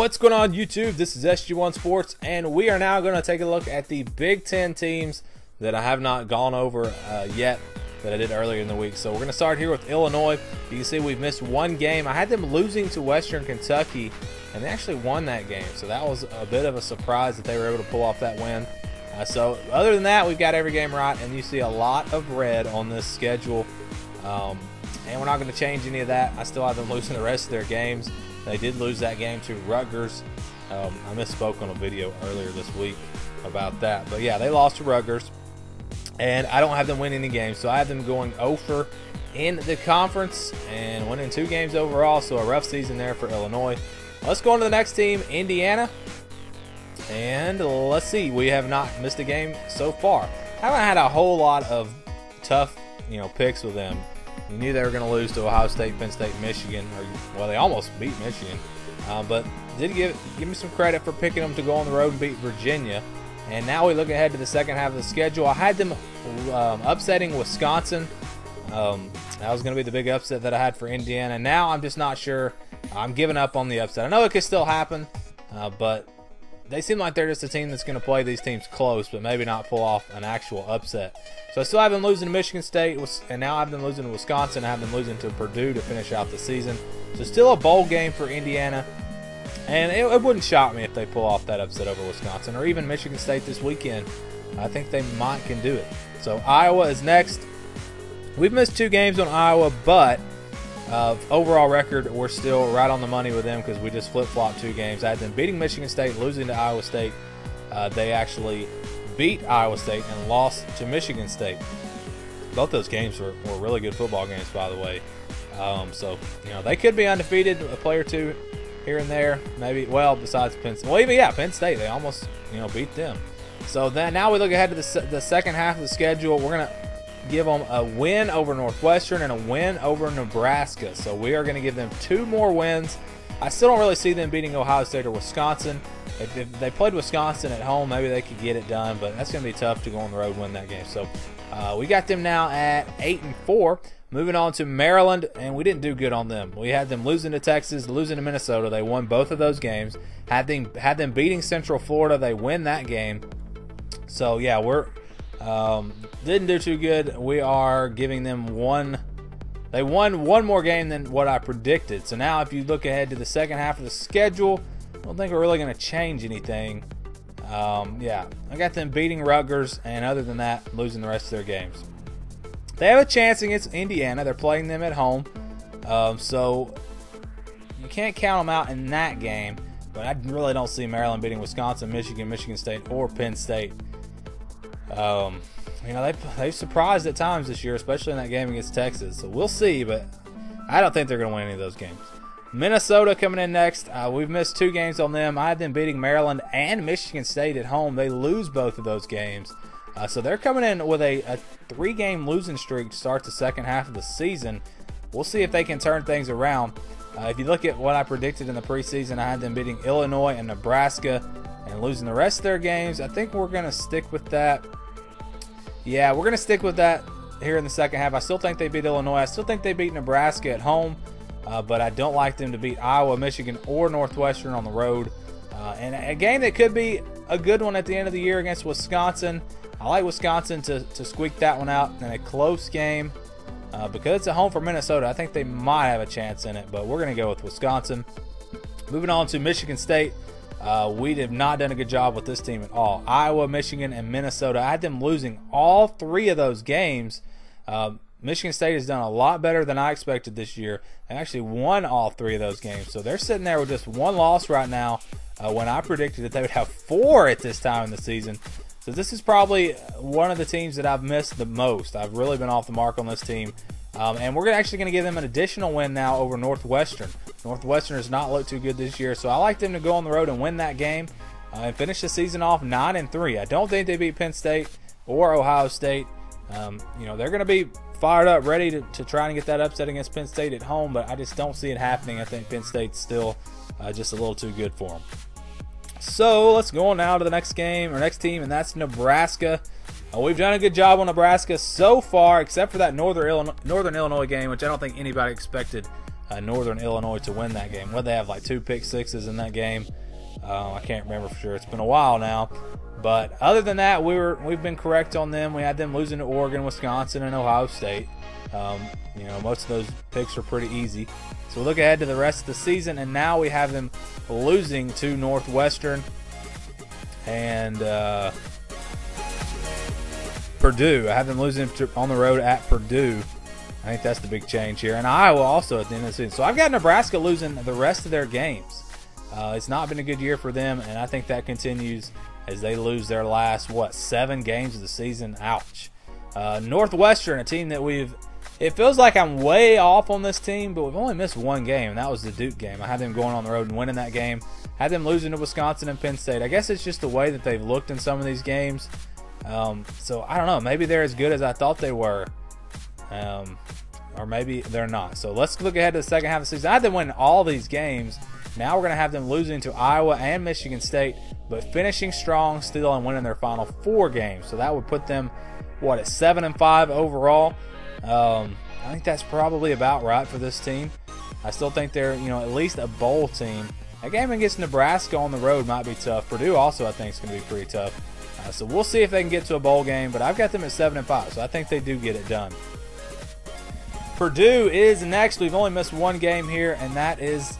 What's going on YouTube? This is SG1 Sports, and we are now going to take a look at the Big Ten teams that I have not gone over yet that I did earlier in the week. So we're going to start here with Illinois. You can see we've missed one game. I had them losing to Western Kentucky, and they actually won that game. So that was a bit of a surprise that they were able to pull off that win. So other than that, we've got every game right, and you see a lot of red on this schedule. And we're not going to change any of that. I still have them losing the rest of their games. They did lose that game to Rutgers. I misspoke on a video earlier this week about that. But yeah, they lost to Rutgers. And I don't have them winning any games. So I have them going over in the conference and winning 2 games overall. So a rough season there for Illinois. Let's go on to the next team, Indiana. And let's see. We have not missed a game so far. I haven't had a whole lot of tough, picks with them. You knew they were going to lose to Ohio State, Penn State, Michigan. Well, they almost beat Michigan. But did give me some credit for picking them to go on the road and beat Virginia. And now we look ahead to the second half of the schedule. I had them upsetting Wisconsin. That was going to be the big upset that I had for Indiana. Now I'm just not sure. I'm giving up on the upset. I know it could still happen, but they seem like they're just a team that's going to play these teams close, but maybe not pull off an actual upset. So I still have them losing to Michigan State, and now I have them losing to Wisconsin. I have them losing to Purdue to finish out the season. So still a bowl game for Indiana. And it wouldn't shock me if they pull off that upset over Wisconsin or even Michigan State this weekend. I think they can do it. So Iowa is next. We've missed 2 games on Iowa, but overall record, we're still right on the money with them because we just flip-flopped 2 games. I had them beating Michigan State, losing to Iowa State. They actually beat Iowa State and lost to Michigan State. Both those games were really good football games, by the way. So, they could be undefeated, a play or two here and there. Maybe, well, besides Penn State. Well, even, Penn State, they almost, beat them. So then now we look ahead to the second half of the schedule. We're going to give them a win over Northwestern and a win over Nebraska. So we are going to give them 2 more wins. I still don't really see them beating Ohio State or Wisconsin. If they played Wisconsin at home, maybe they could get it done, but that's going to be tough to go on the road and win that game. So we got them now at 8-4. Moving on to Maryland, and we didn't do good on them. We had them losing to Texas, losing to Minnesota. They won both of those games. Had them beating Central Florida. They win that game. So yeah, we're didn't do too good. We are giving them they won one more game than what I predicted. So now if you look ahead to the second half of the schedule, I don't think we're really going to change anything. Yeah, I got them beating Rutgers, and other than that, losing the rest of their games. They have a chance against Indiana. They're playing them at home. So you can't count them out in that game. But I really don't see Maryland beating Wisconsin, Michigan, Michigan State, or Penn State. They've surprised at times this year, especially in that game against Texas. So we'll see, but I don't think they're going to win any of those games. Minnesota coming in next. We've missed 2 games on them. I had them beating Maryland and Michigan State at home. They lose both of those games. So they're coming in with a 3-game losing streak to start the second half of the season. We'll see if they can turn things around. If you look at what I predicted in the preseason, I had them beating Illinois and Nebraska and losing the rest of their games. I think we're going to stick with that. Yeah, we're going to stick with that here in the second half. I still think they beat Illinois. I still think they beat Nebraska at home, but I don't like them to beat Iowa, Michigan, or Northwestern on the road. And a game that could be a good one at the end of the year against Wisconsin. I like Wisconsin to squeak that one out in a close game. Because it's at home for Minnesota, I think they might have a chance in it, but we're going to go with Wisconsin. Moving on to Michigan State. We have not done a good job with this team at all. Iowa, Michigan, and Minnesota. I had them losing all 3 of those games. Michigan State has done a lot better than I expected this year. They actually won all 3 of those games. So they're sitting there with just 1 loss right now when I predicted that they would have 4 at this time in the season. So this is probably one of the teams that I've missed the most. I've really been off the mark on this team. And we're actually going to give them an additional win now over Northwestern. Northwestern has not looked too good this year, so I like them to go on the road and win that game and finish the season off 9-3. I don't think they beat Penn State or Ohio State. They're going to be fired up, ready to try and get that upset against Penn State at home, but I just don't see it happening. I think Penn State's still just a little too good for them. So let's go on now to the next game, or next team, and that's Nebraska. We've done a good job on Nebraska so far, except for that Northern Illinois game, which I don't think anybody expected Northern Illinois to win that game. Well, they have like 2 pick sixes in that game. I can't remember for sure. It's been a while now. But other than that, we've been correct on them. We had them losing to Oregon, Wisconsin, and Ohio State. Most of those picks are pretty easy. So we look ahead to the rest of the season, and now we have them losing to Northwestern and Purdue. I have them losing on the road at Purdue. I think that's the big change here. And Iowa also at the end of the season. So I've got Nebraska losing the rest of their games. It's not been a good year for them, and I think that continues as they lose their last, 7 games of the season. Ouch. Northwestern, a team that it feels like I'm way off on this team, but we've only missed 1 game, and that was the Duke game. I had them going on the road and winning that game. Had them losing to Wisconsin and Penn State. I guess it's just the way that they've looked in some of these games. So I don't know. Maybe they're as good as I thought they were. Or maybe they're not. So let's look ahead to the second half of the season. I had them win all these games. Now we're going to have them losing to Iowa and Michigan State, but finishing strong still and winning their final 4 games. So that would put them, at 7-5 overall. I think that's probably about right for this team. I still think they're, at least a bowl team. A game against Nebraska on the road might be tough. Purdue also, I think, is going to be pretty tough. So we'll see if they can get to a bowl game, but I've got them at 7-5, so I think they do get it done. Purdue is next. We've only missed 1 game here, and that is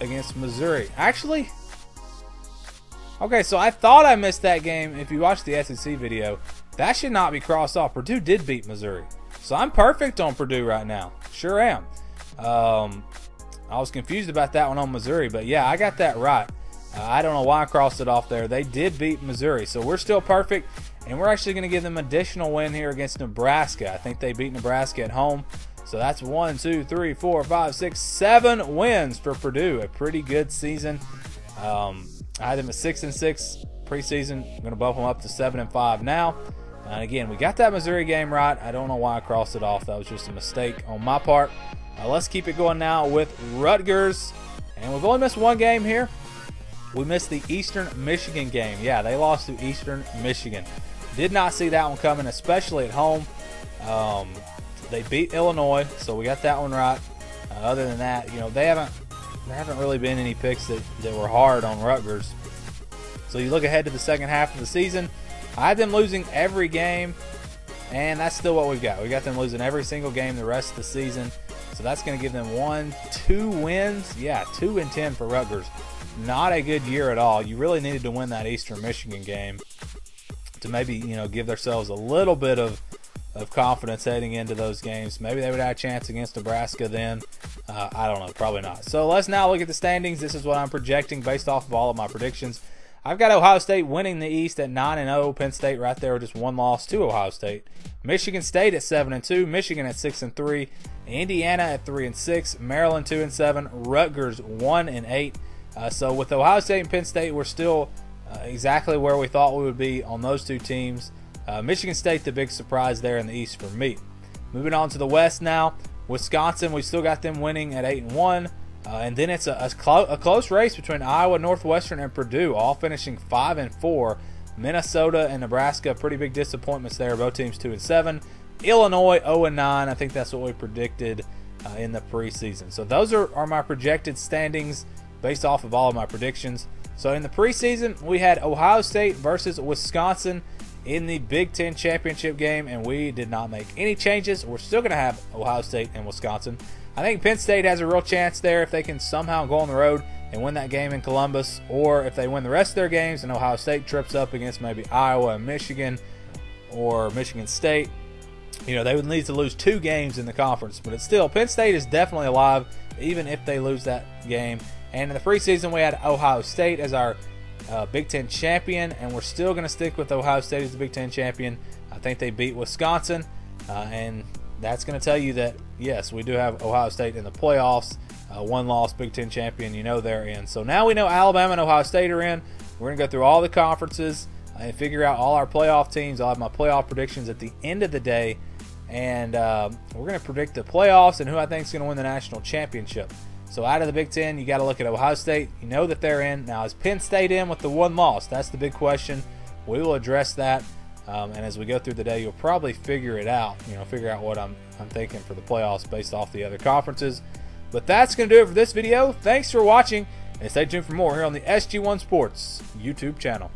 against Missouri. Actually, okay, so I thought I missed that game. If you watched the SEC video, that should not be crossed off. Purdue did beat Missouri. So I'm perfect on Purdue right now. Sure am. I was confused about that one on Missouri, but yeah, I got that right. I don't know why I crossed it off there. They did beat Missouri, so we're still perfect, and we're actually going to give them an additional win here against Nebraska. I think they beat Nebraska at home, so that's 1, 2, 3, 4, 5, 6, 7 wins for Purdue. A pretty good season. I had them at 6-6 preseason. I'm going to bump them up to 7-5 now. And again, we got that Missouri game right. I don't know why I crossed it off. That was just a mistake on my part. Let's keep it going now with Rutgers, and we've only missed 1 game here. We missed the Eastern Michigan game. Yeah, they lost to Eastern Michigan. Did not see that one coming, especially at home. They beat Illinois, so we got that one right. Other than that, there haven't really been any picks that were hard on Rutgers. So you look ahead to the second half of the season. I had them losing every game, and that's still what we've got. We got them losing every single game the rest of the season. So that's going to give them 2 wins. Yeah, 2-10 for Rutgers. Not a good year at all. You really needed to win that Eastern Michigan game to maybe, give themselves a little bit of confidence heading into those games. Maybe they would have a chance against Nebraska then. I don't know. Probably not. So let's now look at the standings. This is what I'm projecting based off of all of my predictions. I've got Ohio State winning the East at 9-0. Penn State right there with just 1 loss to Ohio State. Michigan State at 7-2. Michigan at 6-3. Indiana at 3-6. Maryland 2-7. Rutgers 1-8. So with Ohio State and Penn State, we're still exactly where we thought we would be on those 2 teams. Michigan State, the big surprise there in the East for me. Moving on to the West now. Wisconsin, we still got them winning at 8-1. And then it's a close race between Iowa, Northwestern, and Purdue, all finishing 5-4. Minnesota and Nebraska, pretty big disappointments there. Both teams 2-7. Illinois 0-9. I think that's what we predicted in the preseason. So those are my projected standings based off of all of my predictions. So in the preseason, we had Ohio State versus Wisconsin in the Big Ten championship game, and we did not make any changes. We're still going to have Ohio State and Wisconsin. I think Penn State has a real chance there if they can somehow go on the road and win that game in Columbus, or if they win the rest of their games and Ohio State trips up against maybe Iowa and Michigan or Michigan State. They would need to lose 2 games in the conference, but it's still, Penn State is definitely alive even if they lose that game. And in the preseason, we had Ohio State as our Big Ten champion, and we're still going to stick with Ohio State as the Big Ten champion. I think they beat Wisconsin, and that's going to tell you that, yes, we do have Ohio State in the playoffs. 1 loss, Big Ten champion, they're in. So now we know Alabama and Ohio State are in. We're going to go through all the conferences and figure out all our playoff teams. I'll have my playoff predictions at the end of the day, and we're going to predict the playoffs and who I think is going to win the national championship. So out of the Big Ten, you got to look at Ohio State. You know that they're in. Now, is Penn State in with the 1 loss? That's the big question. We will address that. And as we go through the day, you'll probably figure it out. Figure out what I'm thinking for the playoffs based off the other conferences. But that's going to do it for this video. Thanks for watching, and stay tuned for more here on the SG1 Sports YouTube channel.